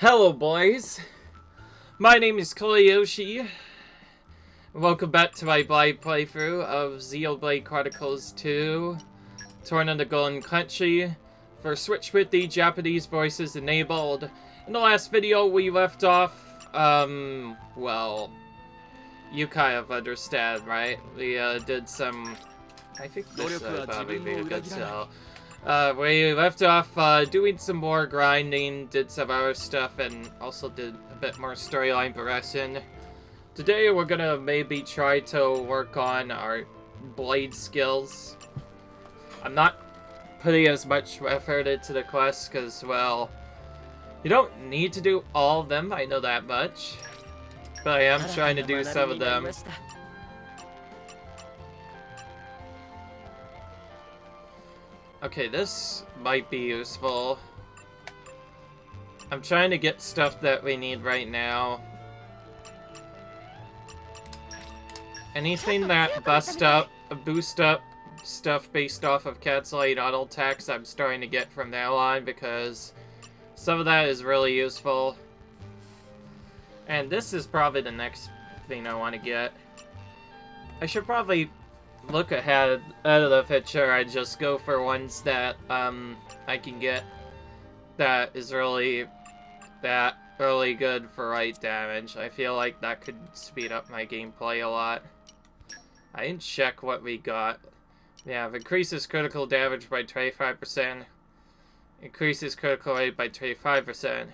Hello boys, my name is Koyoshi. Welcome back to my blind playthrough of Xenoblade Chronicles 2, Torna the Golden Country, for Switch with the Japanese voices enabled. In the last video we left off, well, you kind of understand, right? We did some, I think this would probably be a good sell. We left off doing some more grinding, did some other stuff, and also did a bit more storyline progression. Today we're gonna maybe try to work on our blade skills. I'm not putting as much effort into the quests because, well, you don't need to do all of them, I know that much. But I am trying to do some of them. Okay, this might be useful. I'm trying to get stuff that we need right now. Anything that boost up stuff based off of canceling auto attacks, I'm starting to get from now on because some of that is really useful. And this is probably the next thing I want to get. I should probably look ahead of the picture. I just go for ones that I can get that is really good for right damage. I feel like that could speed up my gameplay a lot. I didn't check what we got. Yeah, it increases critical damage by 25%. Increases critical rate by 25%.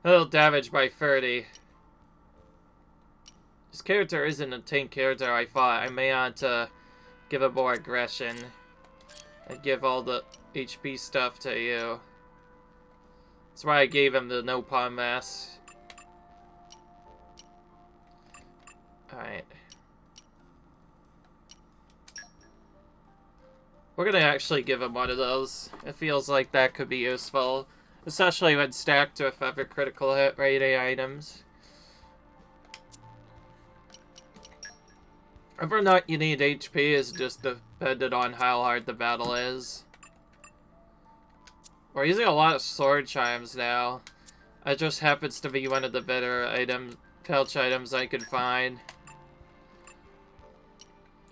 Little damage by 30%. This character isn't a tank character I thought. I may want to give it more aggression. And give all the HP stuff to you. That's why I gave him the no palm mass. Alright. We're gonna actually give him one of those. It feels like that could be useful. Especially when stacked with other critical hit rating items. Whether or not you need HP is just dependent on how hard the battle is. We're using a lot of sword chimes now. It just happens to be one of the better pouch items I could find.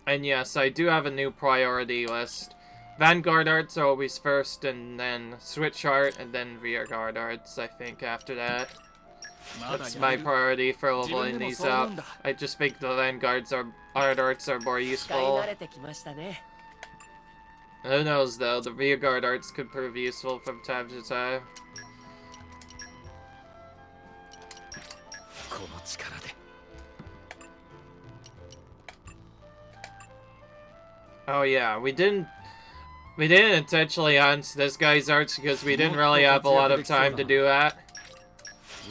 And yes, I do have a new priority list. Vanguard arts are always first, and then switch art, and then rear guard arts, I think, after that. That's my priority for leveling these up. I just think the Vanguards arts are more useful. Who knows though, the rear guard arts could prove useful from time to time. Oh yeah, we didn't intentionally hunt this guy's arts because we didn't really have a lot of time to do that.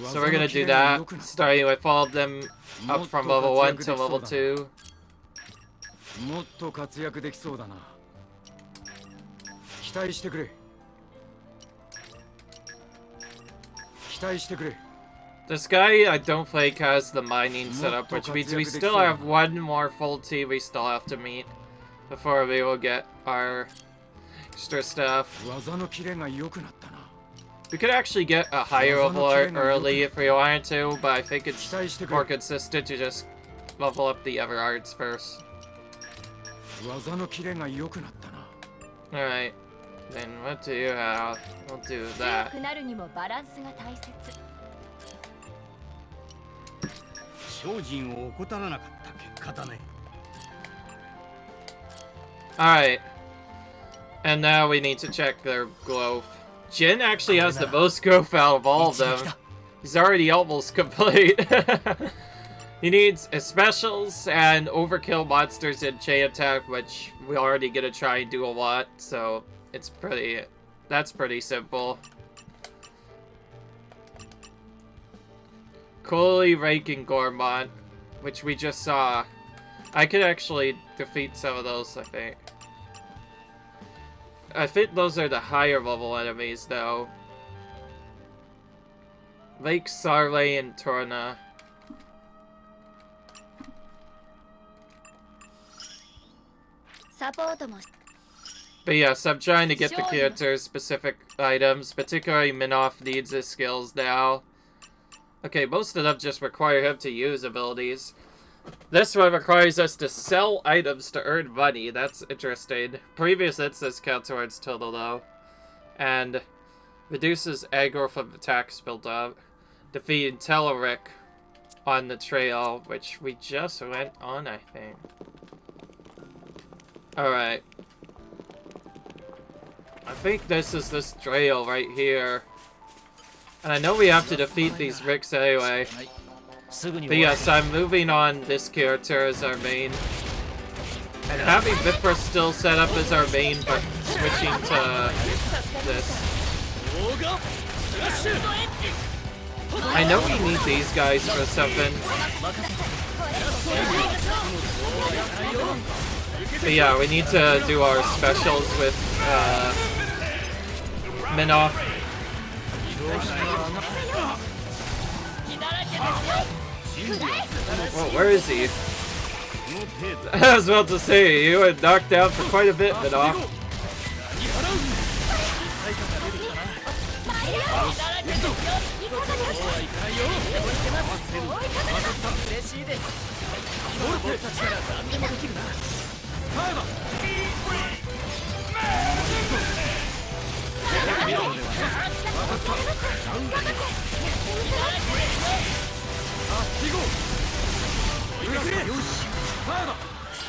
So we're gonna do that, starting with all of them up from level 1 to level 2. This guy, I don't think, has the mining setup, which means we still have one more full team we still have to meet before we will get our extra stuff. We could actually get a higher level art early if we wanted to, but I think it's more consistent to just level up the other arts first. Alright, then what do you have? We'll do that. Alright. And now we need to check their growth. Jin actually has the most growth out of all of them. He's already almost complete. He needs specials and overkill monsters and chain attack, which we already gonna try and do a lot, so that's pretty simple. Coolly ranking Gourmand, which we just saw. I could actually defeat some of those, I think. I think those are the higher level enemies, though. Lake Sarley and Torna. But yes, I'm trying to get the character's specific items, particularly Minoff needs his skills now. Okay, most of them just require him to use abilities. This one requires us to sell items to earn money. That's interesting. Previous instance counts towards total though. And reduces aggro from attacks built up. Defeating Teleric on the trail, which we just went on, I think. Alright. I think this is this trail right here. And I know we have to defeat these Ricks anyway. But yes, I'm moving on this character as our main. And having Bifrost still set up as our main, but switching to this. I know we need these guys for something. But yeah, we need to do our specials with Minoff. Well, where is he? I was about to say, you were knocked down for quite a bit, Minoff.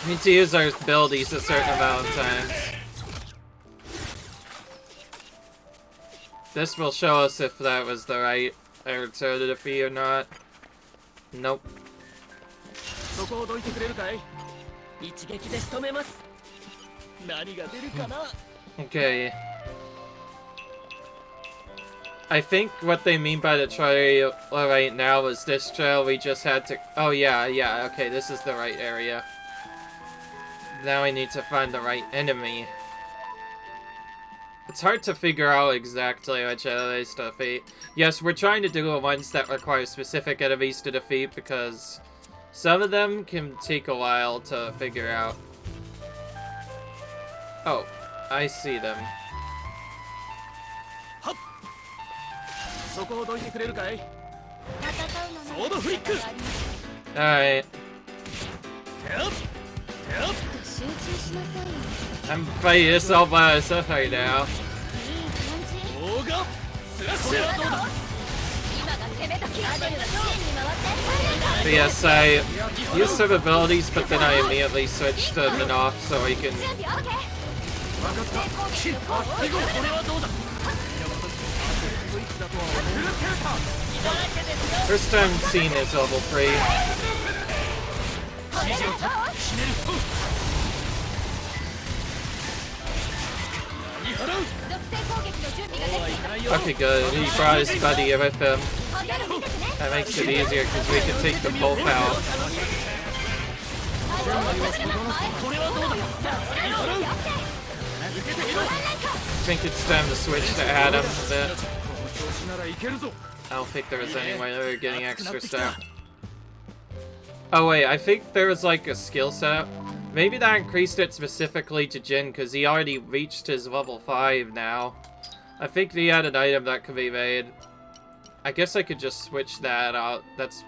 We need to use our abilities a certain amount of times. This will show us if that was the right answer to defeat or not. Nope. Okay. I think what they mean by the trail right now is this trail we just had to... Oh yeah, okay, this is the right area. Now we need to find the right enemy. It's hard to figure out exactly which enemies to defeat. Yes, we're trying to do the ones that require specific enemies to defeat because some of them can take a while to figure out. Oh, I see them. Alright. I'm fighting this all by myself right now. But yes, I use some abilities, but then I immediately switch to Minoff so he can... First time seeing his level 3. Okay, good. He brought his buddy with him. That makes it easier because we can take them both out. I think it's time to switch to Adam a bit. I don't think there was any way they were getting extra stuff. Oh wait, I think there was like a skill set. Maybe that increased it specifically to Jin because he already reached his level 5 now. I think he had an item that could be made. I guess I could just switch that out. That's...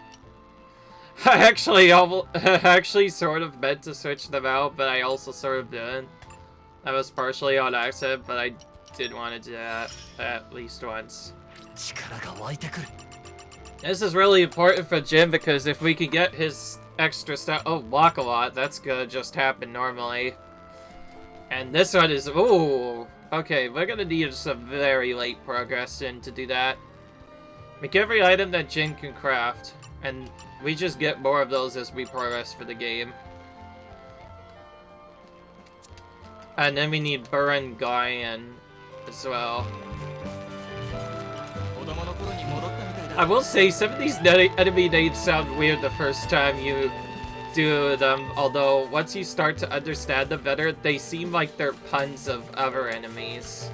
I actually sort of meant to switch them out, but I also sort of didn't. That was partially on accident, but I did want to do that at least once. This is really important for Jin because if we could get his extra stuff... Oh, block a lot. That's gonna just happen normally. And this one is... Ooh! Okay, we're gonna need some very late progression to do that. Make every item that Jin can craft. And we just get more of those as we progress for the game. And then we need Buran Guyan as well. I will say, some of these enemy names sound weird the first time you do them, although once you start to understand them better, they seem like they're puns of other enemies.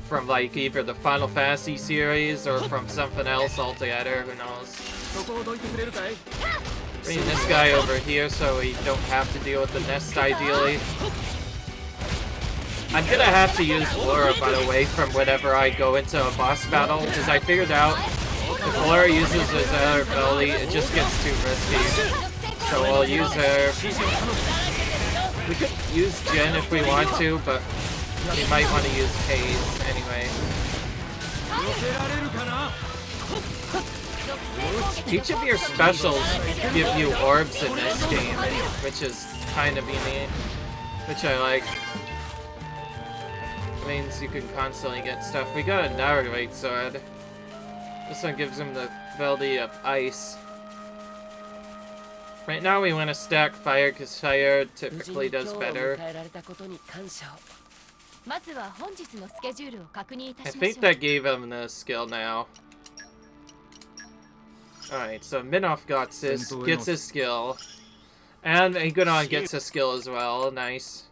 From like either the Final Fantasy series or from something else altogether, who knows. Bring this guy over here so we don't have to deal with the nest ideally. I'm gonna have to use Laura, by the way, from whenever I go into a boss battle, because I figured out if Laura uses his other ability, it just gets too risky. So we'll use her. We could use Jen if we want to, but we might want to use Haze anyway. Each of your specials give you orbs in this game, which is kind of unique, which I like. It means you can constantly get stuff. We got a Narrate Sword. This one gives him the ability of ice. Right now we want to stack fire because fire typically does better. I think that gave him the skill now. Alright, so Minoff gets his skill. And Iguanon gets his skill as well. Nice.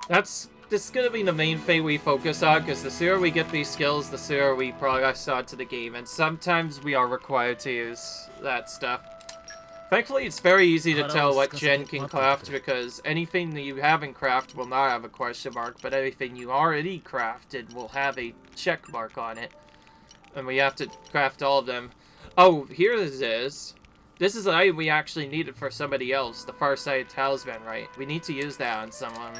This is gonna be the main thing we focus on, because the sooner we get these skills, the sooner we progress onto the game. And sometimes we are required to use that stuff. Thankfully, it's very easy to tell what Jen can craft, because anything that you haven't crafted will not have a question mark, but anything you already crafted will have a check mark on it. And we have to craft all of them. Oh, here this is. This is an item we actually needed for somebody else. The Farsighted Talisman, right? We need to use that on someone.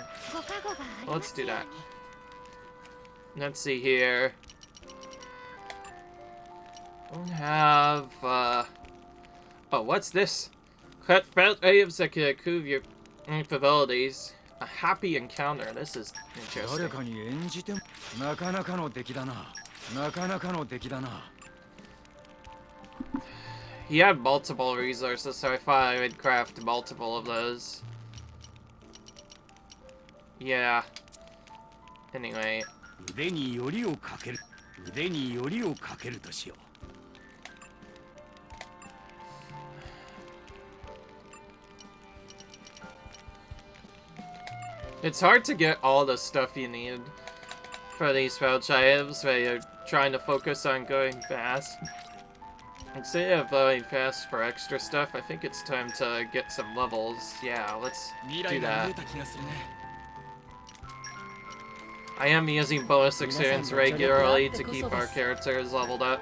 Let's do that. Let's see here. We have, oh, what's this? Cut items that can improve your abilities. A happy encounter. This is interesting. He had multiple resources, so I thought I would craft multiple of those. Yeah. Anyway. It's hard to get all the stuff you need for these pouch items where you're trying to focus on going fast. Instead of going fast for extra stuff, I think it's time to get some levels. Yeah, let's do that. I am using bonus experience regularly to keep our characters leveled up.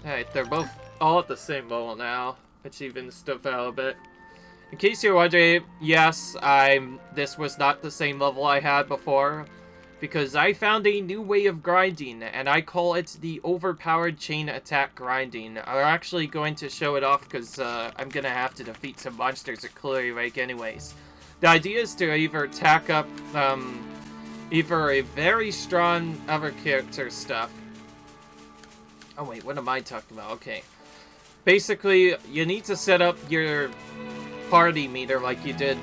Alright, they're both all at the same level now, which evens stuff out a bit. In case you're wondering, yes, this was not the same level I had before, because I found a new way of grinding, and I call it the overpowered chain attack grinding. I'm actually going to show it off because I'm going to have to defeat some monsters at Cleary Lake anyways. The idea is to either attack up either a very strong other character stuff. Oh wait, what am I talking about? Okay. Basically, you need to set up your party meter like you did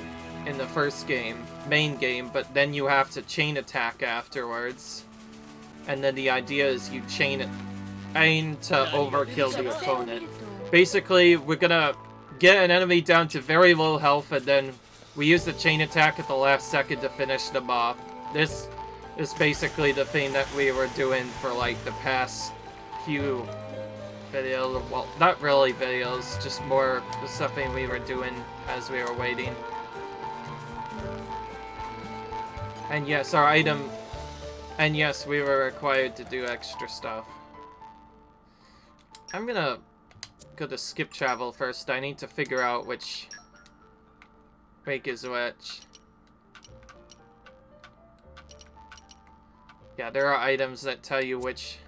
in the first game, main game, but then you have to chain attack afterwards. And then the idea is you aim to overkill the opponent. Basically, we're gonna get an enemy down to very low health, and then we use the chain attack at the last second to finish them off. This is basically the thing that we were doing for like the past few videos. Well, not really videos, just more something we were doing as we were waiting. And yes, our item... And yes, we were required to do extra stuff. I'm gonna go to skip travel first. I need to figure out which wake is which. Yeah, there are items that tell you which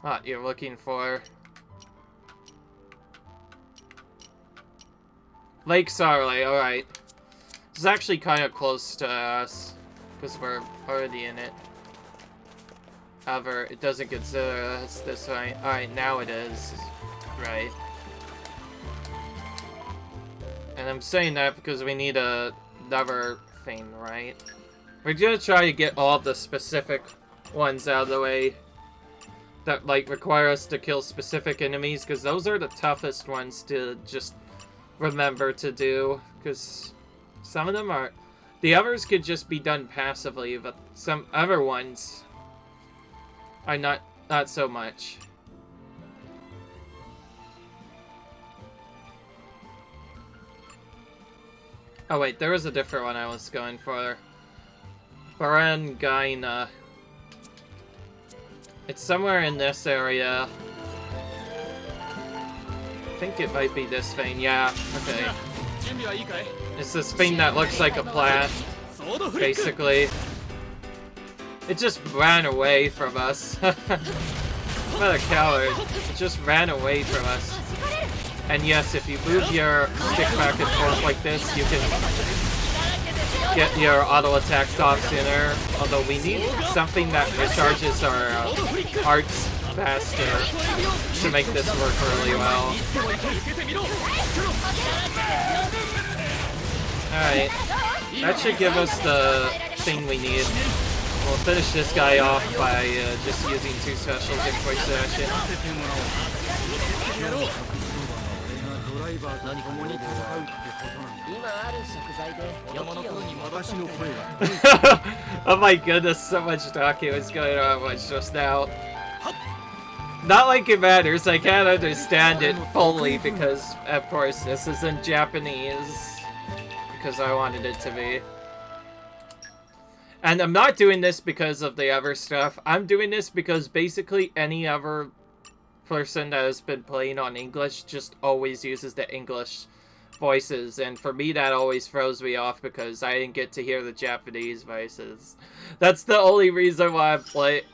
what you're looking for. Lake Sarley, alright. It's actually kind of close to us, because we're already in it. However, it doesn't consider us this way. Alright, now it is. Right. And I'm saying that because we need another thing, right? We're gonna try to get all the specific ones out of the way that, like, require us to kill specific enemies, because those are the toughest ones to just remember to do, because some of them are... The others could just be done passively, but some other ones are not so much. Oh wait, there was a different one I was going for. Barangaina. It's somewhere in this area. I think it might be this vein. Yeah, okay. It's this thing that looks like a plant, basically. It just ran away from us. What a coward. It just ran away from us. And yes, if you move your stick back and forth like this, you can get your auto attacks off sooner. Although we need something that recharges our arts faster to make this work really well. Alright, that should give us the thing we need. We'll finish this guy off by just using 2 specials in quick session. Oh my goodness, so much talking was going on just now. Not like it matters, I can't understand it fully because, of course, this is in Japanese. Because I wanted it to be. And I'm not doing this because of the other stuff. I'm doing this because basically any other person that has been playing on English just always uses the English voices. And for me, that always throws me off because I didn't get to hear the Japanese voices. That's the only reason why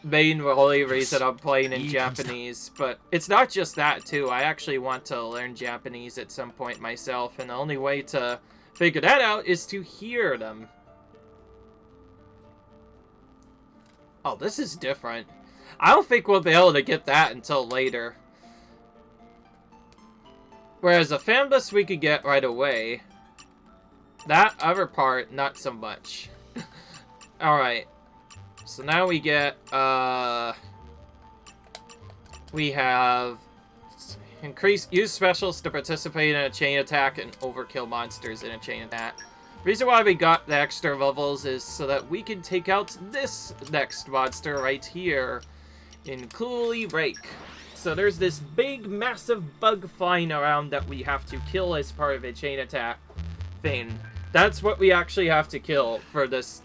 only reason I'm playing in Japanese. But it's not just that, too. I actually want to learn Japanese at some point myself. And the only way to figure that out is to hear them. Oh, this is different. I don't think we'll be able to get that until later. Whereas a Fanbus we could get right away. That other part, not so much. Alright. So now we get, we have use specials to participate in a chain attack and overkill monsters in a chain attack. Reason why we got the extra levels is so that we can take out this next monster right here in Cooley Rake. So there's this big, massive bug flying around that we have to kill as part of a chain attack thing. That's what we actually have to kill for this.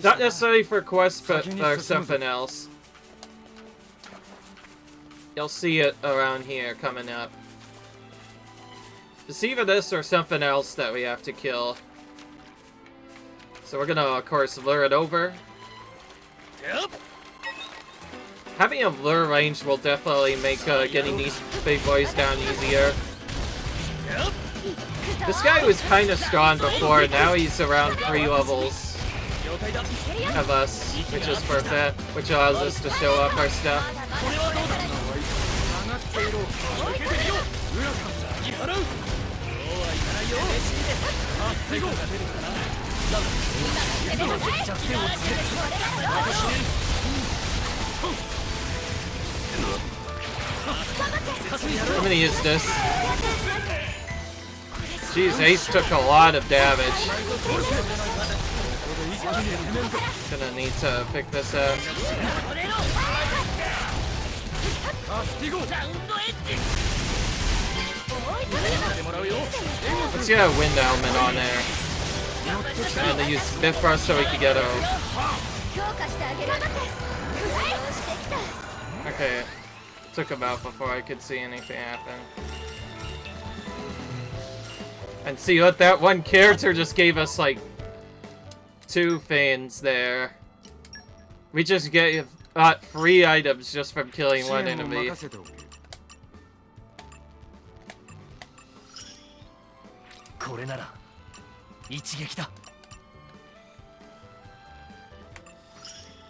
Not necessarily for quests, but for something else. You'll see it around here coming up. It's either this or something else that we have to kill. So we're gonna, of course, lure it over. Yep. Having a lure range will definitely make getting these big boys down easier. Yep. This guy was kind of strong before, now he's around 3 levels of us, which is perfect, which allows us to show off our stuff. I'm gonna use this. Jeez, Ace took a lot of damage. Gonna need to pick this up. Let's get a wind element on there. And they use Bifrost so we can get a... Okay. Took him out before I could see anything happen. And see what that one character just gave us, like, 2 fans there. We just got 3 items just from killing 1 enemy.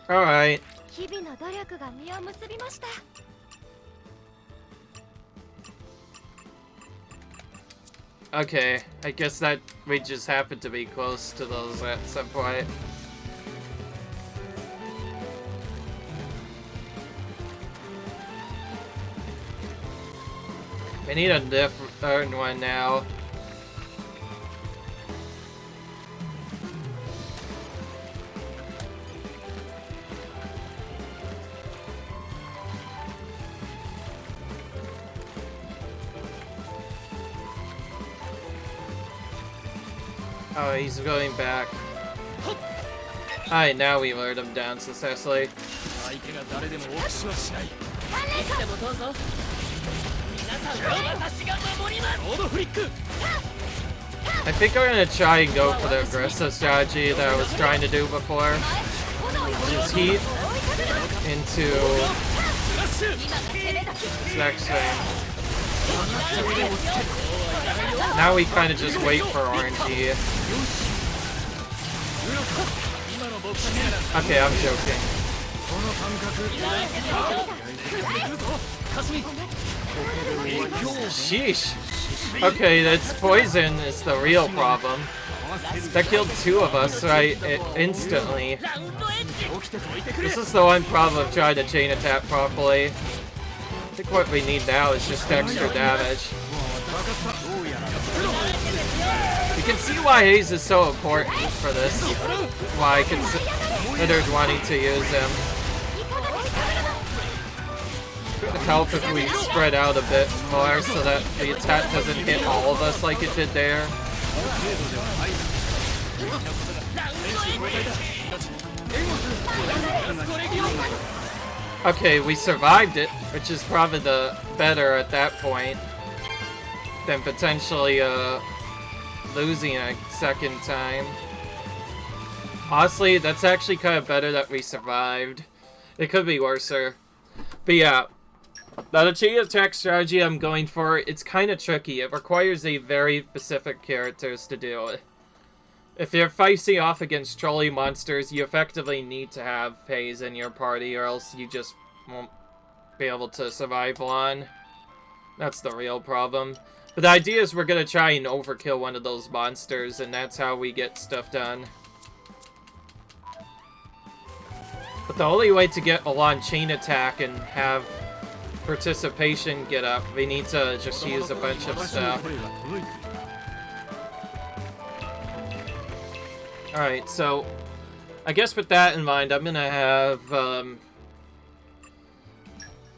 Alright. Okay, I guess that we just happened to be close to those at some point. We need a different one now. Oh, he's going back. Alright, now we lured him down successfully. I think I'm gonna try and go for the aggressive strategy that I was trying to do before. Which is heat into this next thing. Now we kind of just wait for RNG. Okay, I'm joking. Sheesh. Okay, that's poison is the real problem. That killed 2 of us right instantly. This is the one problem of trying to chain attack properly. I think what we need now is just extra damage. You can see why Haze is so important for this. Why I considered wanting to use him. It would help if we spread out a bit more so that the attack doesn't hit all of us like it did there. Okay, we survived it, which is probably the better at that point than potentially losing a second time. Honestly, that's actually kind of better that we survived. It could be worser. But yeah, the chain attack strategy I'm going for, it's kind of tricky. It requires a very specific characters to do it. If you're facing off against trolley monsters, you effectively need to have Haze in your party, or else you just won't be able to survive long. That's the real problem. But the idea is we're gonna try and overkill one of those monsters, and that's how we get stuff done. But the only way to get along chain attack and have participation get up, we need to just use a bunch of stuff. Alright, so I guess with that in mind, I'm gonna have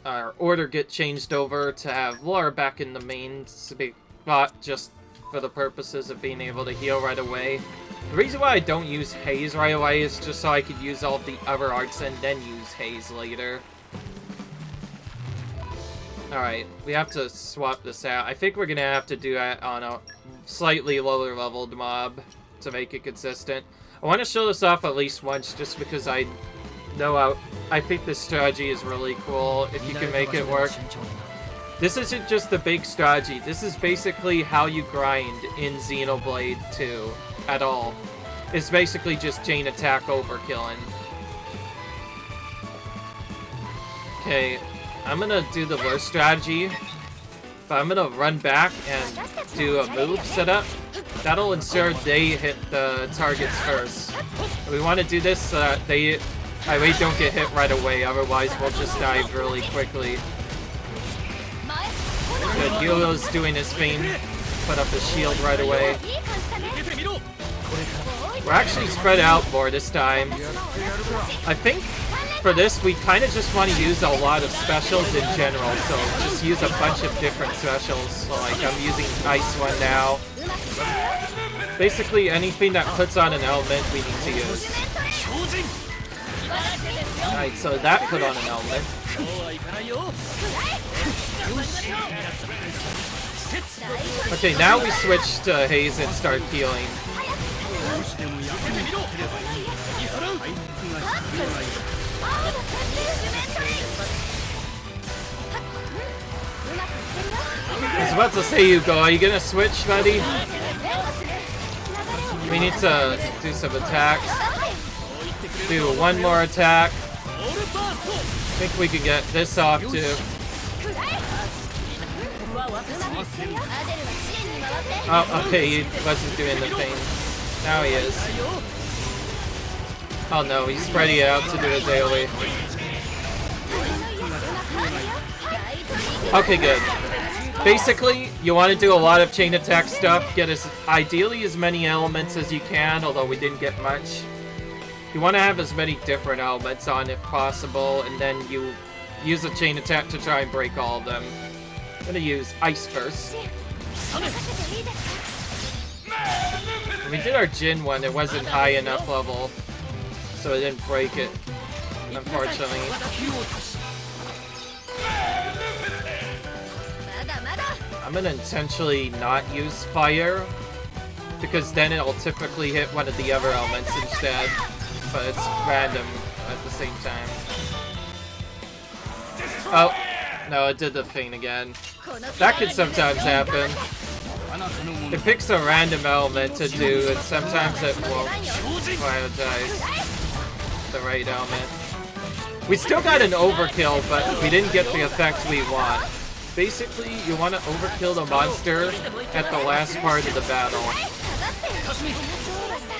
our order get changed over to have Laura back in the main spot just for the purposes of being able to heal right away. The reason why I don't use Haze right away is just so I could use all of the other arts and then use Haze later. Alright, we have to swap this out. I think we're gonna have to do that on a slightly lower leveled mob to make it consistent. I want to show this off at least once just because I know I think this strategy is really cool if you can make it work. This isn't just the big strategy. This is basically how you grind in Xenoblade 2 at all. It's basically just chain attack overkilling. Okay, I'm gonna do the worst strategy, but I'm gonna run back and do a move setup. That'll ensure they hit the targets first. We want to do this so that they don't get hit right away, otherwise we'll just die really quickly. Good, Yulo's doing his thing. Put up his shield right away. We're actually spread out more this time. I think for this, we kind of just want to use a lot of specials in general, so just use a bunch of different specials. So, like, I'm using Ice one now. Basically, anything that puts on an element, we need to use. Alright, so that put on an element. Okay, now we switch to Haze and start healing. I was about to say, Hugo, are you gonna switch, buddy? We need to do some attacks. Do one more attack. I think we can get this off too. Oh, okay, he wasn't doing the thing. Now he is. Oh no, he's spreading out to do his AoE. Okay, good. Basically, you want to do a lot of chain attack stuff, get ideally as many elements as you can, although we didn't get much. You want to have as many different elements on if possible, and then you use a chain attack to try and break all of them. I'm gonna use Ice first. When we did our Jin one, it wasn't high enough level, so it didn't break it, unfortunately. I'm gonna intentionally not use fire, because then it'll typically hit one of the other elements instead, but it's random at the same time. Oh, no, it did the thing again. That could sometimes happen. It picks a random element to do, and sometimes it won't prioritize the right element. We still got an overkill, but we didn't get the effect we want. Basically, you want to overkill the monster at the last part of the battle.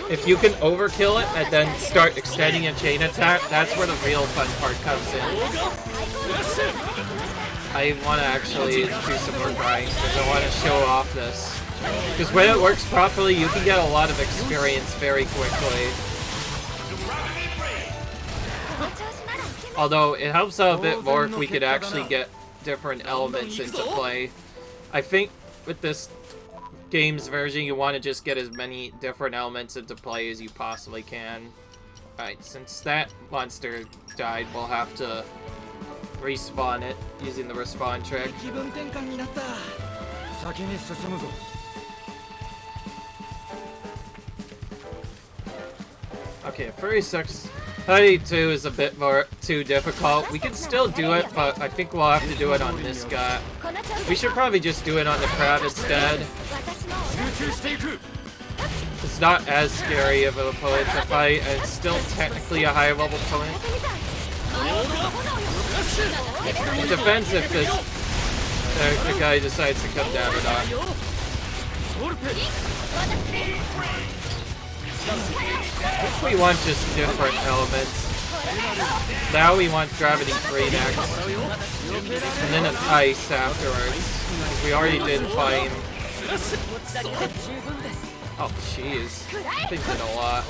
If you can overkill it and then start extending a chain attack, that's where the real fun part comes in. I want to actually do some more grinding because I want to show off this. Because when it works properly, you can get a lot of experience very quickly. Although, it helps out a bit more if we could actually get different elements into play. I think with this game's version, you want to just get as many different elements into play as you possibly can. Alright, since that monster died, we'll have to respawn it using the respawn trick. Okay, 32 is a bit more too difficult. We can still do it, but I think we'll have to do it on this guy. We should probably just do it on the crab instead. It's not as scary of an opponent to fight, and it's still technically a higher level opponent. It depends if this the guy decides to come down or not. We want just different elements. Now we want gravity 3 next. And then an ice afterwards. We already did flame. Oh jeez. They did a lot.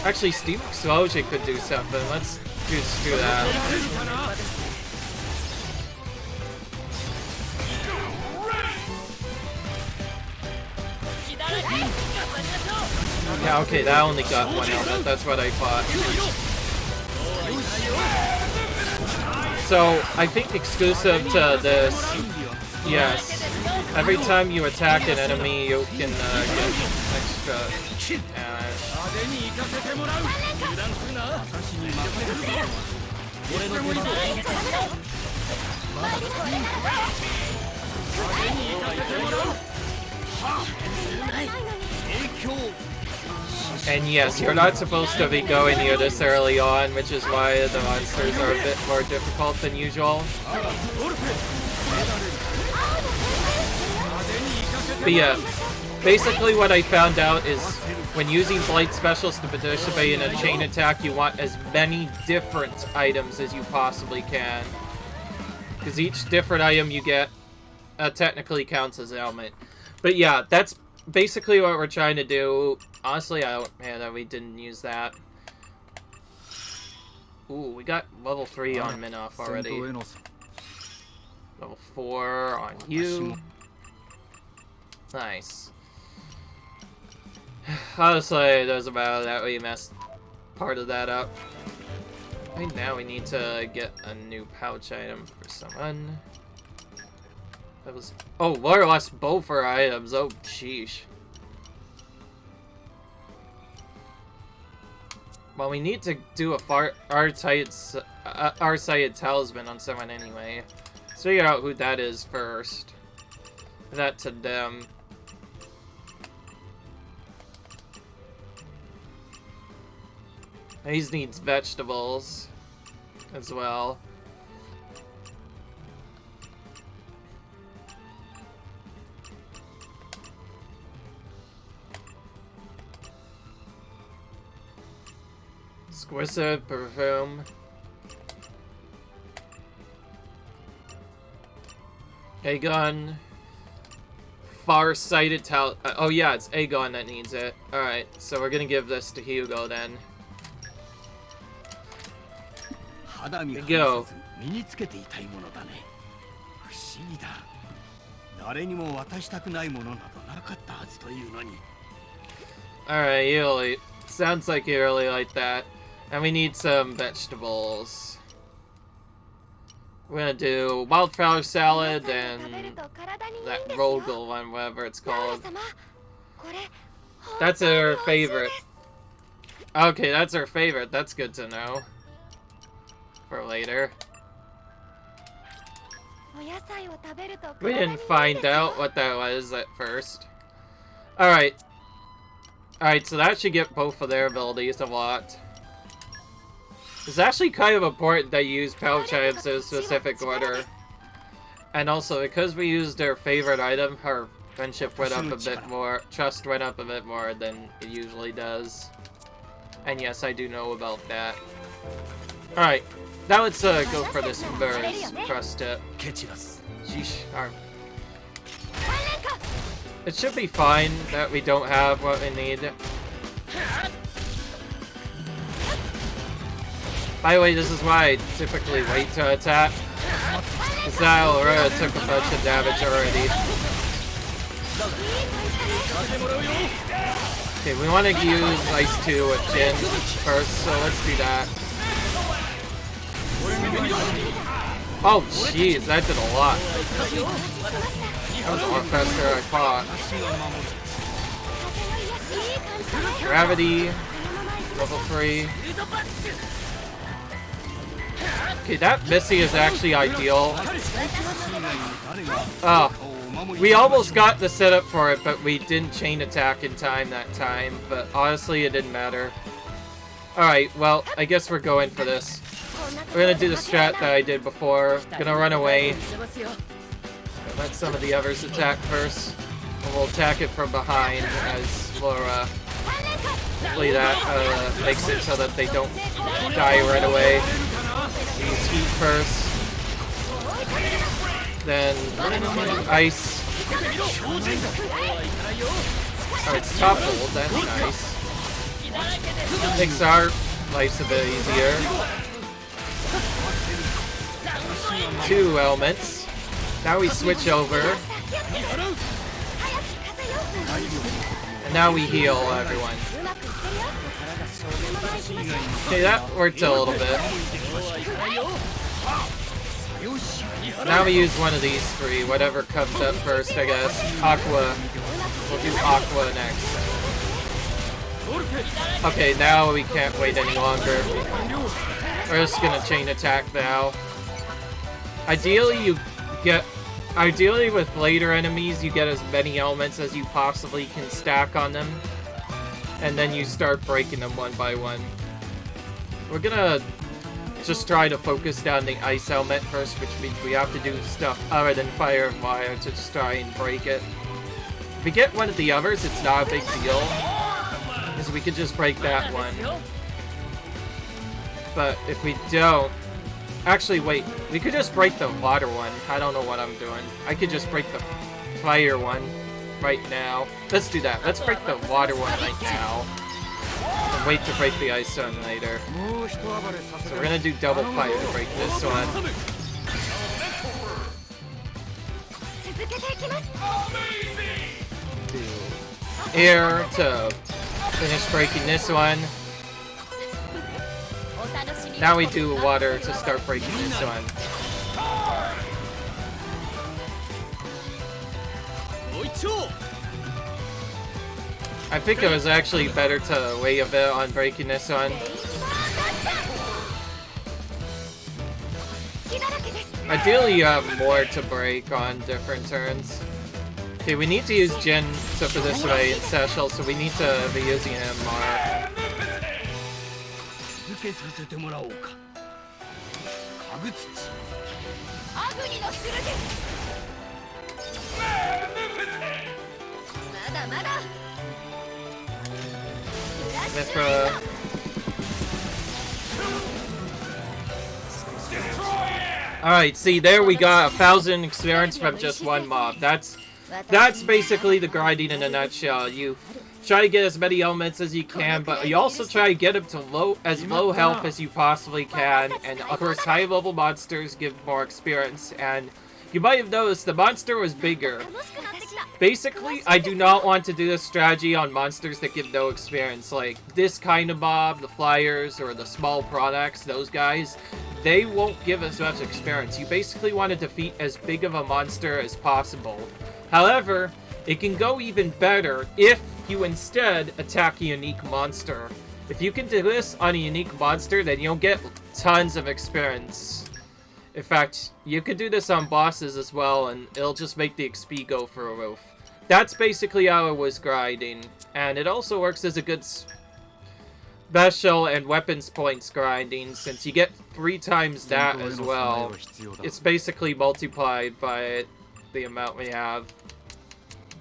Actually, Steam Explosion could do something. Let's just do that. Yeah, okay, that only got one element. That's what I thought. So, I think exclusive to this, yes. Every time you attack an enemy, you can get extra damage. And yes, you're not supposed to be going near this early on, which is why the monsters are a bit more difficult than usual. But yeah, basically what I found out is when using Blade Specials to participate in a chain attack, you want as many different items as you possibly can. Because each different item you get technically counts as an element. But yeah, that's basically what we're trying to do. Honestly, I don't man that we didn't use that. Ooh, we got level 3 on Minoff already. Level 4 on you. Nice. Honestly, it doesn't matter that we messed part of that up. I think now we need to get a new pouch item for someone. That was... Oh, more or less both for items. Oh, sheesh. Well, we need to do a R-sighted talisman on someone anyway. Let's figure out who that is first. That to them. These needs vegetables as well. Exquisite perfume. Aegon. Far-sighted oh yeah, it's Aegon that needs it. Alright, so we're gonna give this to Hugo then. There you go. Alright, you really... Sounds like you really like that. And we need some vegetables. We're gonna do wildflower salad and that Rogel one, whatever it's called. That's our favorite. Okay, that's our favorite. That's good to know. For later. We didn't find out what that was at first. Alright. Alright, so that should get both of their abilities a lot. It's actually kind of important that you use pouch items in a specific order. And also, because we used our favorite item, her friendship went up a bit more, trust went up a bit more than it usually does. And yes, I do know about that. Alright, now let's go for this bird's crust tip. Sheesh. It should be fine that we don't have what we need. By the way, this is why I typically wait to attack. Because that already took a bunch of damage already. Okay, we want to use Ice 2 with Jin first, so let's do that. Oh, jeez, that did a lot. That was a lot faster than I thought. Gravity, level 3. Okay, that Missy is actually ideal. Oh, we almost got the setup for it, but we didn't chain attack in time that time. But honestly, it didn't matter. Alright, well, I guess we're going for this. We're gonna do the strat that I did before. Gonna run away. Let some of the others attack first. And we'll attack it from behind as Laura. Hopefully that makes it so that they don't die right away. Use heat first. Then ice. Oh, it's toppled. That's nice. Makes our life's a bit easier. 2 elements. Now we switch over. And now we heal everyone. Okay, that worked a little bit. Now we use one of these 3, whatever comes up first, I guess. Aqua. We'll do Aqua next. Okay, now we can't wait any longer. We're just gonna chain attack now. Ideally, with later enemies, you get as many elements as you possibly can stack on them. And then you start breaking them one by one. We're gonna just try to focus down the ice element first, which means we have to do stuff other than fire and wire to just try and break it. If we get one of the others, it's not a big deal, because we could just break that one. But if we don't... Actually, wait. We could just break the water one. I don't know what I'm doing. I could just break the fire one right now. Let's do that. Let's break the water one right now. And wait to break the ice one later. So we're gonna do double fire to break this one. Do air to finish breaking this one. Now we do water to start breaking this one. I think it was actually better to wait a bit on breaking this one. Ideally, you have more to break on different turns. Okay, we need to use Jin for this way in Seshel, so we need to be using him more. Mithra. Alright, see, there we got 1,000 experience from just one mob. That's basically the grinding in a nutshell. You try to get as many elements as you can, but you also try to get them to low health as you possibly can. And of course, high level monsters give more experience, and You might have noticed the monster was bigger. Basically, I do not want to do this strategy on monsters that give no experience. Like, this kind of mob, the flyers, or the small products, those guys, they won't give as much experience. You basically want to defeat as big of a monster as possible. However, it can go even better if you instead attack a unique monster. If you can do this on a unique monster, then you'll get tons of experience. In fact, you could do this on bosses as well, and it'll just make the XP go through a roof. That's basically how I was grinding, and it also works as a good special and weapons points grinding, since you get 3 times that as well. It's basically multiplied by the amount we have.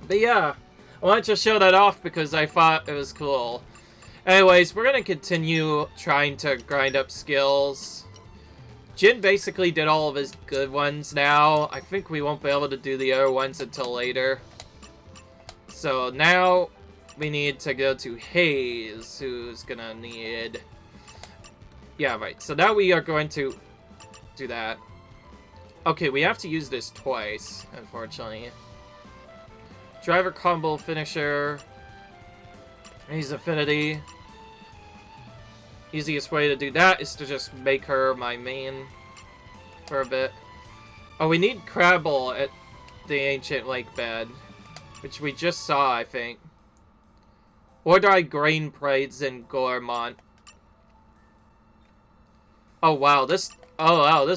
But yeah, I wanted to show that off because I thought it was cool. Anyways, we're gonna continue trying to grind up skills. Jin basically did all of his good ones now. I think we won't be able to do the other ones until later. So now we need to go to Hayes, who's gonna need... Yeah, right. So now we are going to do that. Okay, we have to use this twice, unfortunately. Driver combo finisher. He's Affinity. Easiest way to do that is to just make her my main for a bit. Oh, we need Crabble at the Ancient Lake Bed, which we just saw, I think. Or do I Grain Prides in Gormont? Oh wow, this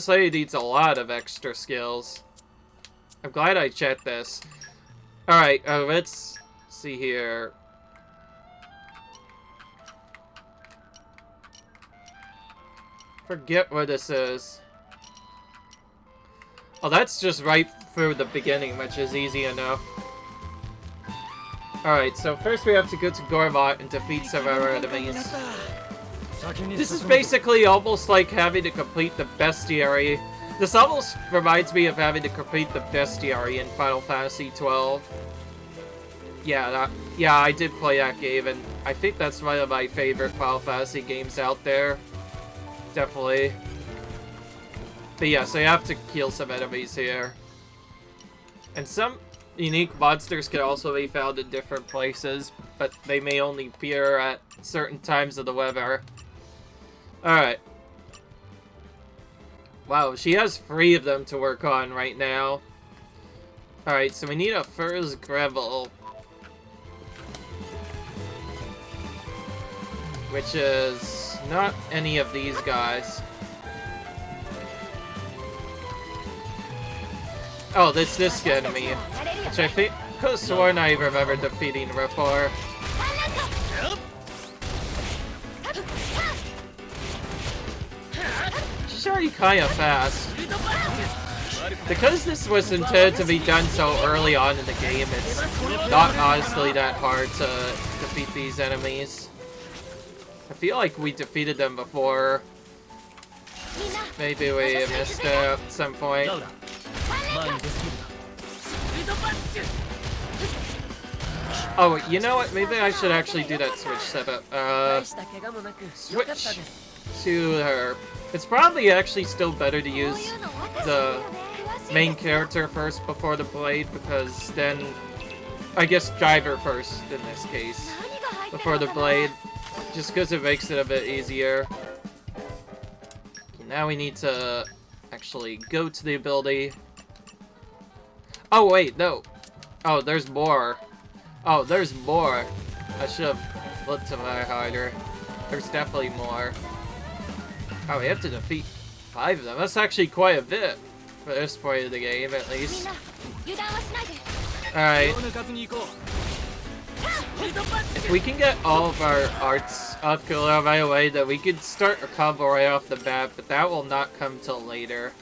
lady needs a lot of extra skills. I'm glad I checked this. Alright, let's see here. Forget where this is. Oh, that's just right through the beginning, which is easy enough. Alright, so first we have to go to Gormont and defeat some of our enemies. This is basically almost like having to complete the bestiary. This almost reminds me of having to complete the bestiary in Final Fantasy XII. Yeah, I did play that game, and I think that's one of my favorite Final Fantasy games out there. Definitely. But yeah, so you have to kill some enemies here. And some unique monsters can also be found in different places, but they may only appear at certain times of the weather. Alright. Wow, she has 3 of them to work on right now. Alright, so we need a first Gravel. Which is not any of these guys. Oh, this enemy. Which I think could have sworn I remember defeating before. She's already kinda fast. Because this was intended to be done so early on in the game, it's not honestly that hard to defeat these enemies. I feel like we defeated them before. Maybe we missed it at some point. Oh, you know what? Maybe I should actually do that switch setup. Switch to her. It's probably actually still better to use the main character first before the blade, because then... I guess driver first in this case. Before the blade. Just because it makes it a bit easier. Now we need to actually go to the ability. Oh wait, no. Oh, there's more. Oh, there's more. I should have looked a lot harder. There's definitely more. Oh, we have to defeat 5 of them. That's actually quite a bit for this point of the game, at least. Alright. If we can get all of our arts off Killer right away, then we can start a combo right off the bat, but that will not come till later.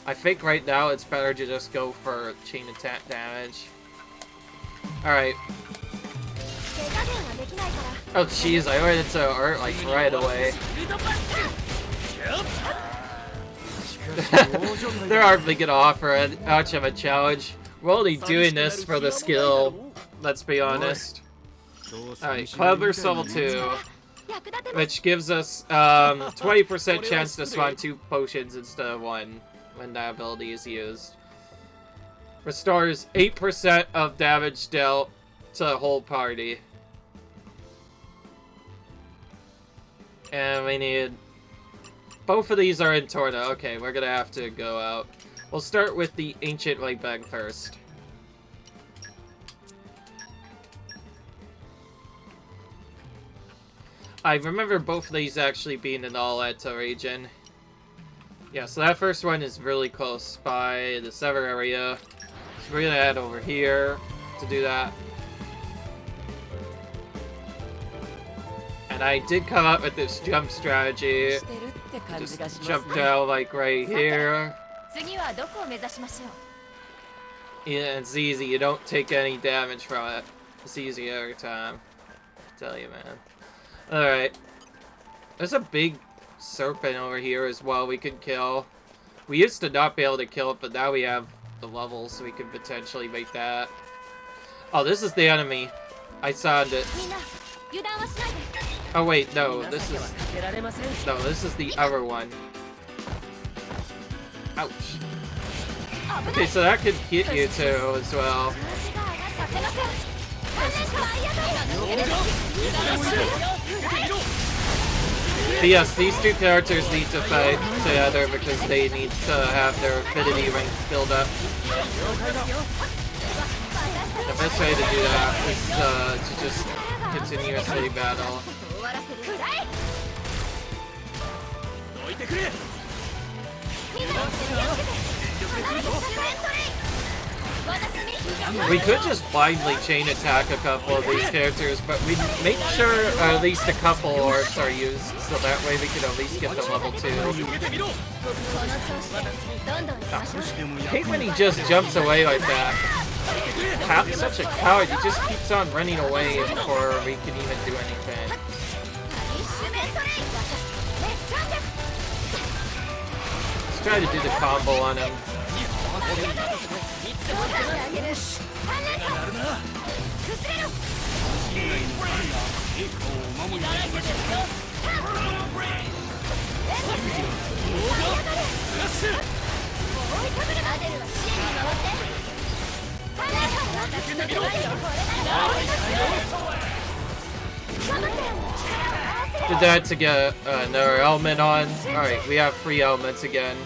I think right now it's better to just go for chain attack damage. Alright. Oh jeez, I went into art like right away. They're hardly gonna offer much of a challenge. We're only doing this for the skill, let's be honest. Alright, Cloudburst level 2, which gives us 20% chance to spawn 2 potions instead of 1 when that ability is used. Restores 8% of damage dealt to the whole party. And we need... Both of these are in Torna. Okay, we're gonna have to go out. We'll start with the Ancient Light Bag first. I remember both of these actually being in the Aletta region. Yeah, so that first one is really close by the Sever area. So we're gonna head over here to do that. And I did come up with this jump strategy. Just jump down like right here. Yeah, it's easy. You don't take any damage from it. It's easy every time. I tell you, man. Alright. There's a big serpent over here as well we could kill. We used to not be able to kill it, but now we have the levels, so we could potentially make that. Oh, this is the enemy. I saw it. Oh wait, no, this is the other one. Ouch. Okay, so that could hit you too as well. But yes, these two characters need to fight together because they need to have their affinity rank build up. The best way to do that is to just continuously battle. We could just blindly chain attack a couple of these characters, but we make sure at least a couple orbs are used, so that way we can at least get to level 2. I hate when he just jumps away like that. Such a coward, he just keeps on running away before we can even do anything. Let's try to do the combo on him. Did that to get another element on. Alright, we have 3 elements again.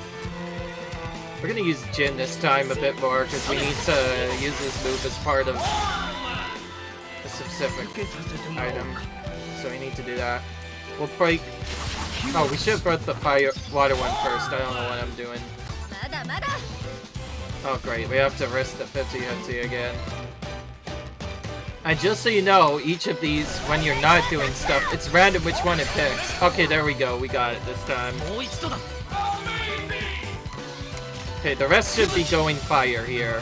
We're gonna use Jin this time a bit more because we need to use this move as part of a specific item. So we need to do that. We'll break... Oh, we should have brought the water one first. I don't know what I'm doing. Oh great, we have to risk the 50-50 again. And just so you know, each of these, when you're not doing stuff, it's random which one it picks. Okay, there we go. We got it this time. Okay, the rest should be going fire here.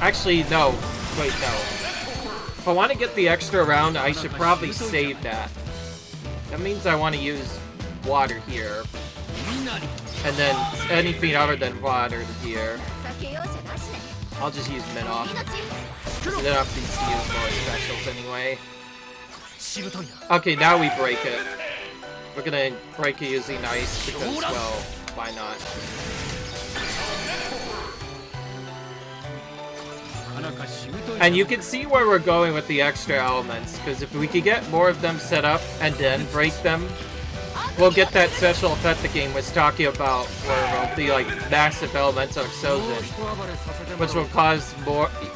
Actually, no. Wait, no. If I want to get the extra round, I should probably save that. That means I want to use water here. And then anything other than water here. I'll just use Minoff. Because I don't have to use more specials anyway. Okay, now we break it. We're gonna break it using ice because, well, why not? And you can see where we're going with the extra elements, because if we could get more of them set up and then break them, we'll get that special effect the game was talking about, where it'll be like massive elemental explosion, which will cause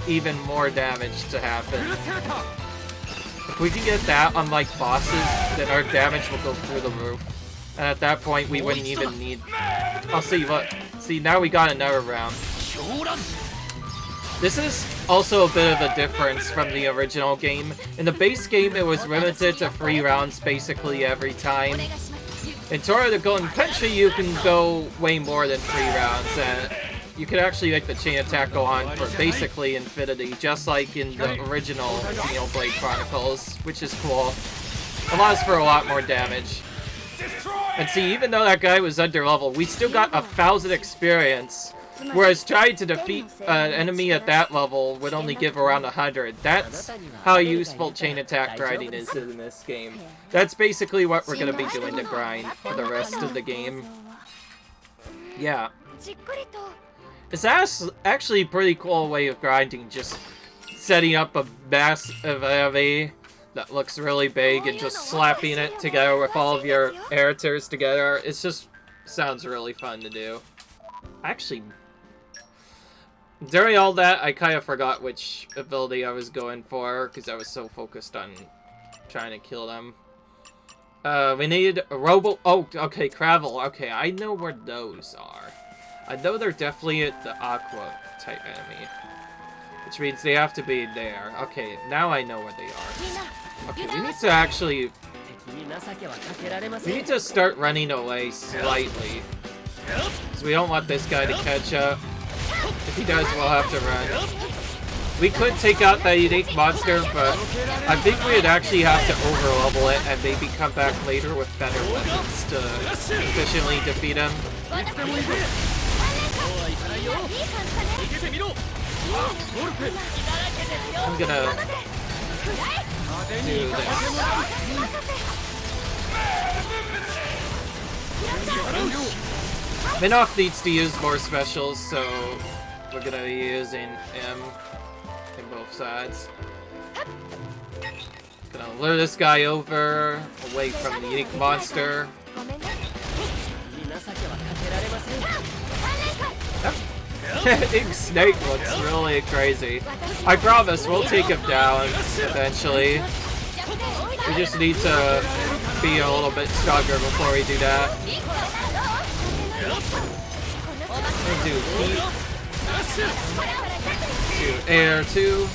even more damage to happen. If we can get that, unlike bosses, then our damage will go through the roof. And at that point, we wouldn't even need... Oh, see, look. See, now we got another round. This is also a bit of a difference from the original game. In the base game, it was limited to 3 rounds basically every time. In Torna the Golden Country, you can go way more than 3 rounds, and you could actually make the chain attack go on for basically infinity, just like in the original Xenoblade Chronicles, which is cool. Allows for a lot more damage. And see, even though that guy was under level, we still got 1,000 experience. Whereas trying to defeat an enemy at that level would only give around 100. That's how useful chain attack grinding is in this game. That's basically what we're going to be doing to grind for the rest of the game. Yeah. It's actually a pretty cool way of grinding, just setting up a massive enemy that looks really big and just slapping it together with all of your characters together. It just sounds really fun to do. Actually, during all that, I kind of forgot which ability I was going for because I was so focused on trying to kill them. We need a robo... Oh, okay, Cravel. Okay, I know where those are. I know they're definitely at the Aqua type enemy. Which means they have to be there. Okay, now I know where they are. Okay, we need to actually... We need to start running away slightly. Because we don't want this guy to catch up. If he does, we'll have to run. We could take out that unique monster, but I think we'd actually have to overlevel it and maybe come back later with better weapons to efficiently defeat him. I'm gonna do this. Minoff needs to use more specials, so we're gonna be using him in both sides. Gonna lure this guy over, away from the unique monster. Big Snake looks really crazy. I promise we'll take him down eventually. We just need to be a little bit stronger before we do that. We'll do heat. Do air too.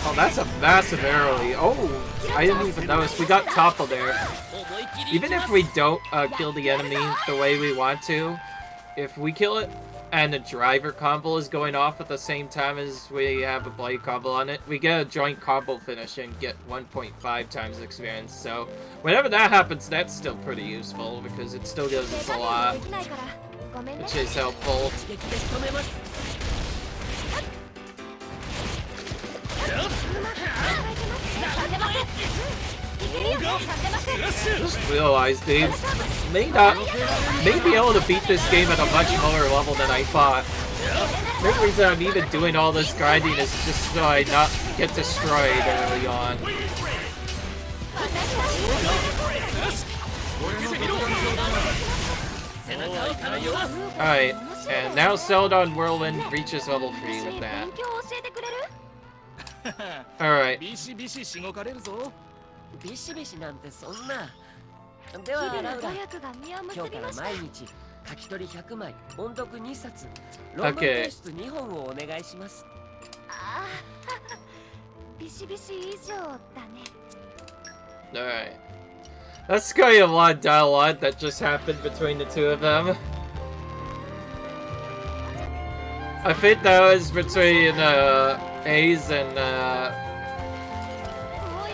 Oh, that's a massive arrow. Oh, I didn't even notice. We got toppled there. Even if we don't kill the enemy the way we want to, if we kill it and the driver combo is going off at the same time as we have a blade combo on it, we get a joint combo finish and get 1.5 times experience. So whenever that happens, that's still pretty useful because it still gives us a lot, which is helpful. Just realized they may be able to beat this game at a much lower level than I thought. The reason I'm even doing all this grinding is just so I not get destroyed early on. Alright, and now Celadon Whirlwind reaches level 3 with that. Alright. ビシビシなんてそんな。ではラウダ、今日から毎日書き取り100枚、音読2冊、論文提出2本をお願いします。ああ、ビシビシ以上だね。Alright. That's kind of a lot of dialogue that just happened between the two of them. I think that was between Ace and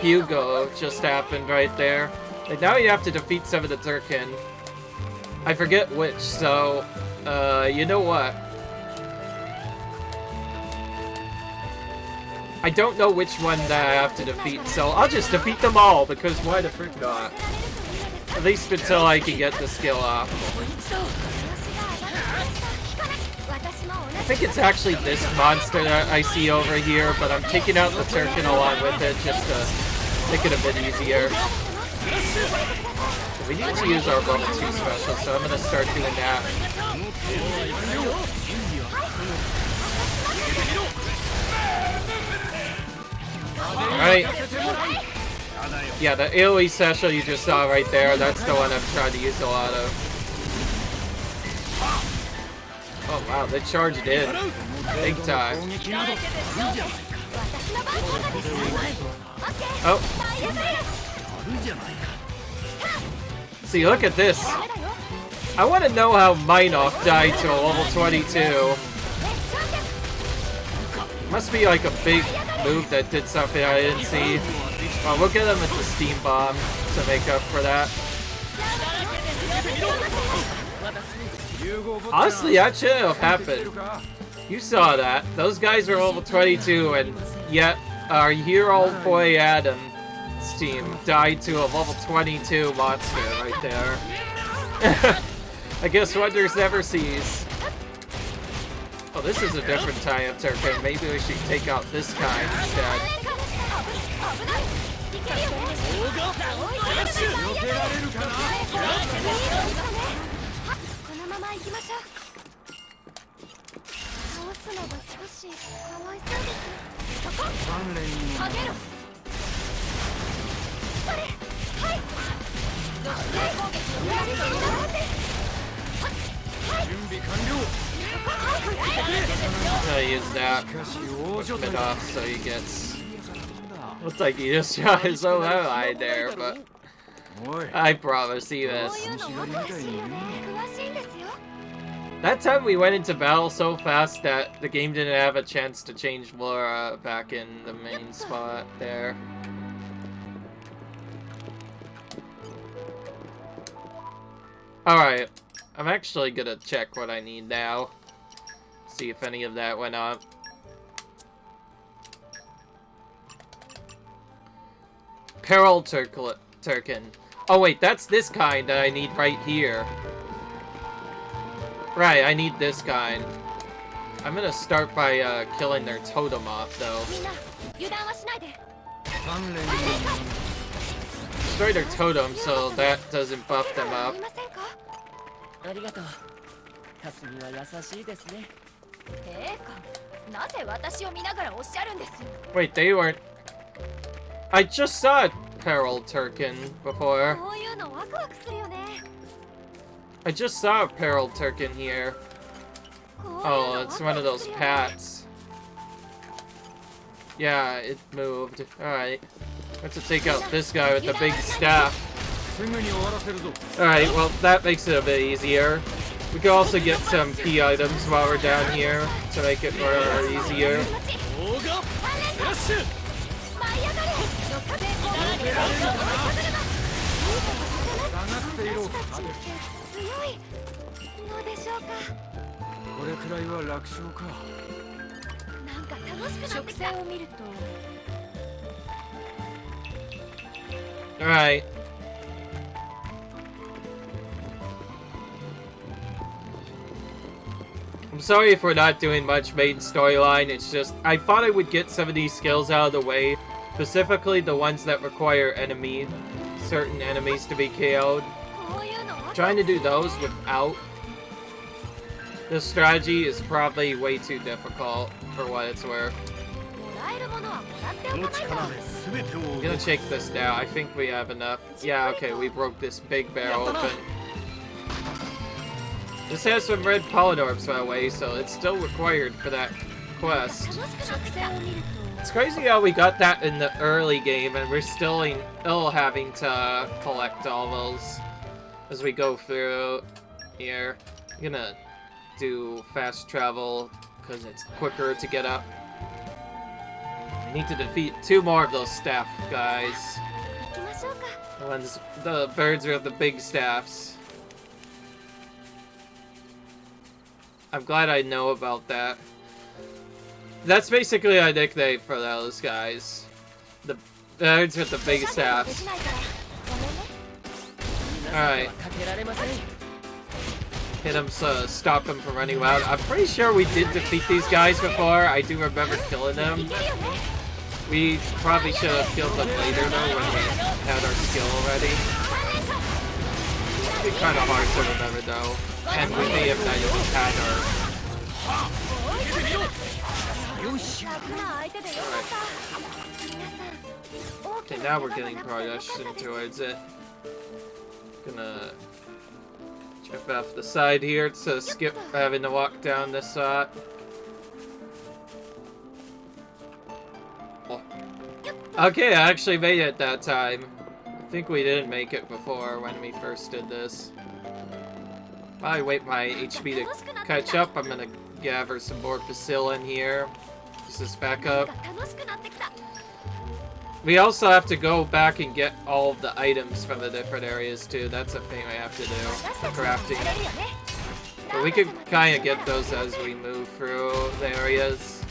Hugo just happened right there. And now you have to defeat some of the Turkin. I forget which, so, you know what? I don't know which one that I have to defeat, so I'll just defeat them all, because why the frick not? At least until I can get the skill off. I think it's actually this monster that I see over here, but I'm taking out the Turkin along with it just to make it a bit easier. We need to use our level 2 special, so I'm gonna start doing that. Alright. Yeah, the AoE special you just saw right there, that's the one I've tried to use a lot of. Oh wow, they charged in. Big time. Oh. See, look at this. I want to know how Minoff died to a level 22. Must be like a big move that did something I didn't see. Well, we'll get him with the steam bomb to make up for that. Honestly, that should have happened. You saw that. Those guys are level 22, and yet our hero boy Adam's team died to a level 22 monster right there. I guess wonders never cease. Oh, this is a different type of turtle. Maybe we should take out this kind instead. I'll use that. Whip it off so he gets. Looks like he just shot his own eye there, but I promise he missed. That time we went into battle so fast that the game didn't have a chance to change Laura back in the main spot there. Alright, I'm actually gonna check what I need now. See if any of that went up. Peril Turkin. Oh wait, that's this kind that I need right here. Right, I need this kind. I'm gonna start by killing their totem off, though. Destroy their totem so that doesn't buff them up. Wait, they weren't... I just saw Peril Turkin before. I just saw a Peril Turkin here. Oh, it's one of those pats. Yeah, it moved. Alright. Let's take out this guy with the big staff. Alright, well, that makes it a bit easier. We can also get some key items while we're down here to make it more easier. Alright. I'm sorry if we're not doing much main storyline, it's just, I thought I would get some of these skills out of the way, specifically the ones that require certain enemies to be KO'd. Trying to do those without this strategy is probably way too difficult for what it's worth. I'm gonna check this now. I think we have enough. Yeah, okay, we broke this big barrel open. This has some red polydorbs, by the way, so it's still required for that quest. It's crazy how we got that in the early game, and we're still having to collect all those as we go through here. I'm gonna do fast travel, because it's quicker to get up. I need to defeat 2 more of those staff guys. The birds are the big staffs. I'm glad I know about that. That's basically a nickname for those guys. The birds with the big staffs. Alright. Hit him so stop him from running wild. I'm pretty sure we did defeat these guys before. I do remember killing them. We probably should have killed them later though when we had our skill already. It'd be kind of hard to remember though. And we may have not even had our... Right. Okay, now we're getting progression towards it. Gonna jump off the side here to skip having to walk down this side. Okay, I actually made it that time. I think we didn't make it before when we first did this. While I wait my HP to catch up, I'm gonna gather some more Bacillin here. Use this back up. We also have to go back and get all of the items from the different areas too. That's a thing we have to do, the crafting. But we can kind of get those as we move through the areas.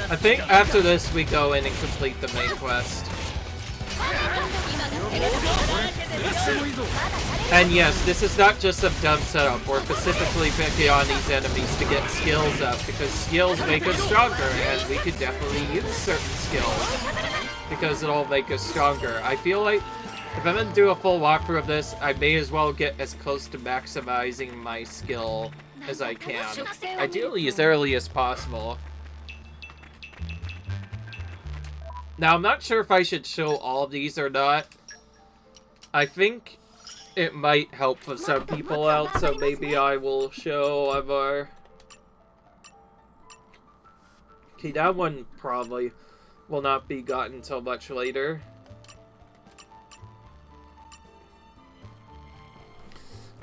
I think after this we go in and complete the main quest. And yes, this is not just a dumb setup. We're specifically picking on these enemies to get skills up, because skills make us stronger, and we could definitely use certain skills, because it'll make us stronger. I feel like if I'm gonna do a full walkthrough of this, I may as well get as close to maximizing my skill as I can. Ideally as early as possible. Now, I'm not sure if I should show all of these or not. I think it might help for some people out, so maybe I will show more. Okay, that one probably will not be gotten until much later.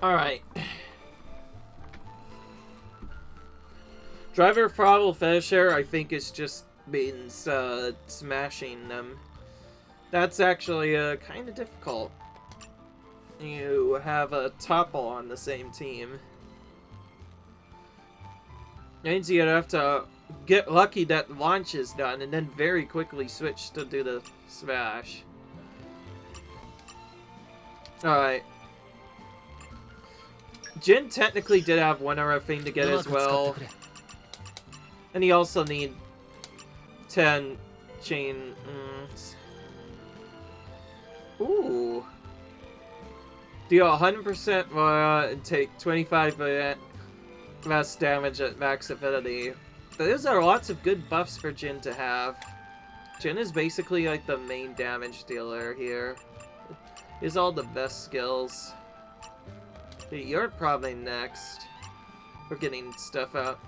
Alright. Driver throttle finisher, I think, is just means smashing them. That's actually kind of difficult. You have a topple on the same team. Means you'd have to get lucky that launch is done and then very quickly switch to do the smash. Alright. Jin technically did have one other thing to get as well. And he also need 10 chain. Ooh. Deal 100% more and take 25% less damage at max affinity. Those are lots of good buffs for Jin to have. Jin is basically like the main damage dealer here. He has all the best skills. Hey, you're probably next for getting stuff out.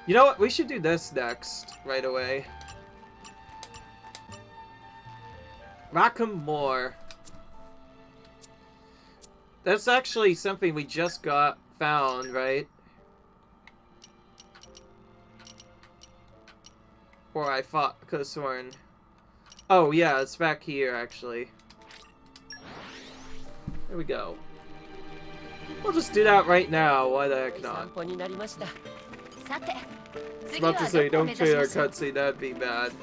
You know what? We should do this next, right away. Rock 'em more. That's actually something we just found, right? Or I could've sworn. Oh yeah, it's back here actually. There we go. We'll just do that right now. Why the heck not? I was about to say, don't trade our cutscene. That'd be bad.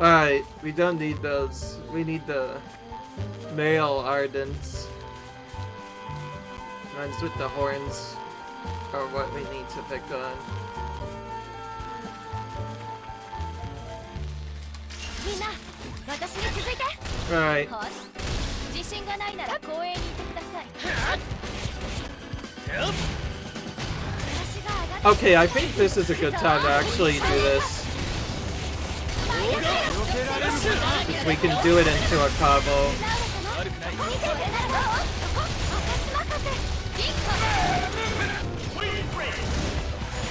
Alright, we don't need those. We need the male ardents. Ones with the horns are what we need to pick on. Alright. Okay, I think this is a good time to actually do this. We can do it into a combo.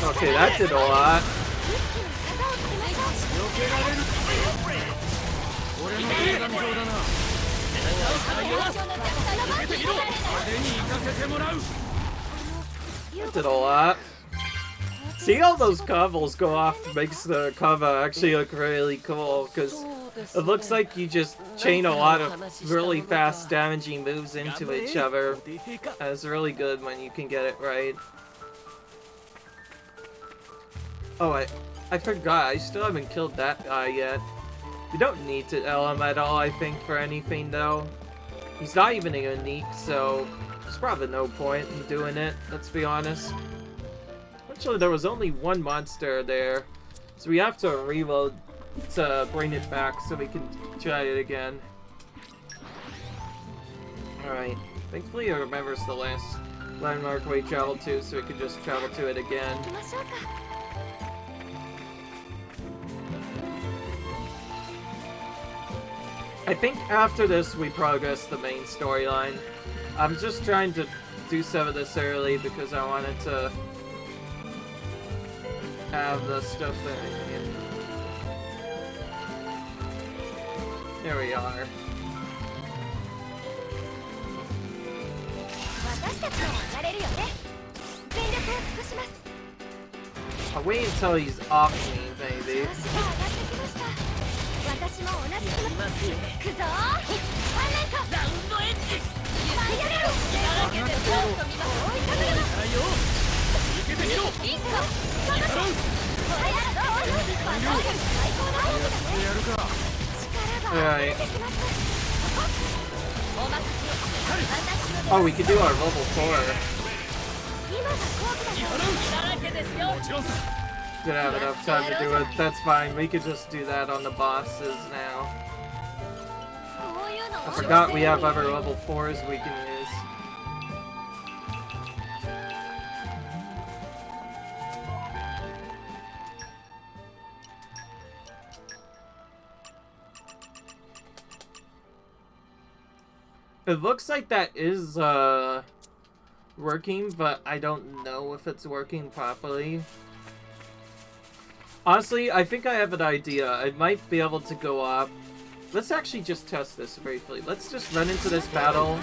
Okay, that did a lot. That did a lot. See all those combos go off makes the combo actually look really cool, because it looks like you just chain a lot of really fast damaging moves into each other. And it's really good when you can get it right. Oh, I forgot, I still haven't killed that guy yet. You don't need to L him at all, I think, for anything though. He's not even a unique, so there's probably no point in doing it, let's be honest. Actually, there was only one monster there, so we have to reload to bring it back so we can try it again. Alright, thankfully it remembers the last landmark we traveled to, so we can just travel to it again. I think after this we progress the main storyline. I'm just trying to do some of this early because I wanted to have the stuff that I need. There we are. I'll wait until he's off me, maybe. Alright. Oh, we could do our level 4. Didn't have enough time to do it. That's fine. We could just do that on the bosses now. I forgot we have other level 4s we can use. It looks like that is working, but I don't know if it's working properly. Honestly, I think I have an idea. I might be able to go up. Let's actually just test this briefly. Let's just run into this battle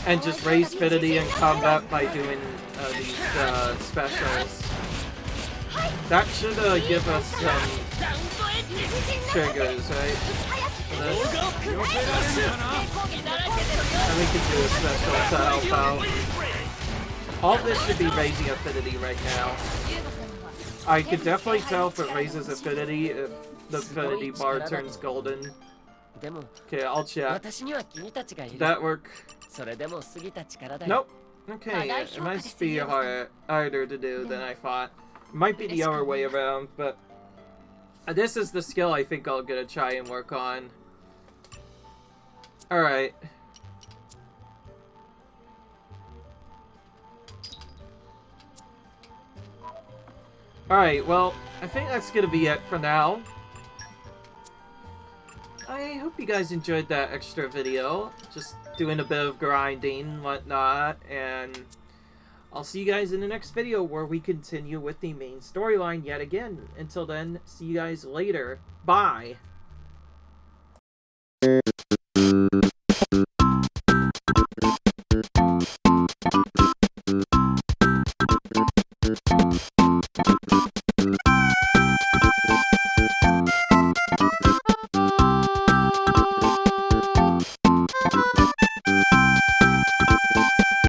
and just raise Affinity in combat by doing these specials. That should give us some triggers, right? And we can do a special to help out. All this should be raising Affinity right now. I could definitely tell if it raises Affinity if the Affinity bar turns golden. Okay, I'll check. Did that work? Nope. Okay, it might be harder to do than I thought. It might be the other way around, but this is the skill I think I'll gonna try and work on. Alright. Alright, well, I think that's gonna be it for now. I hope you guys enjoyed that extra video. Just doing a bit of grinding and whatnot, and I'll see you guys in the next video where we continue with the main storyline yet again. Until then, see you guys later. Bye!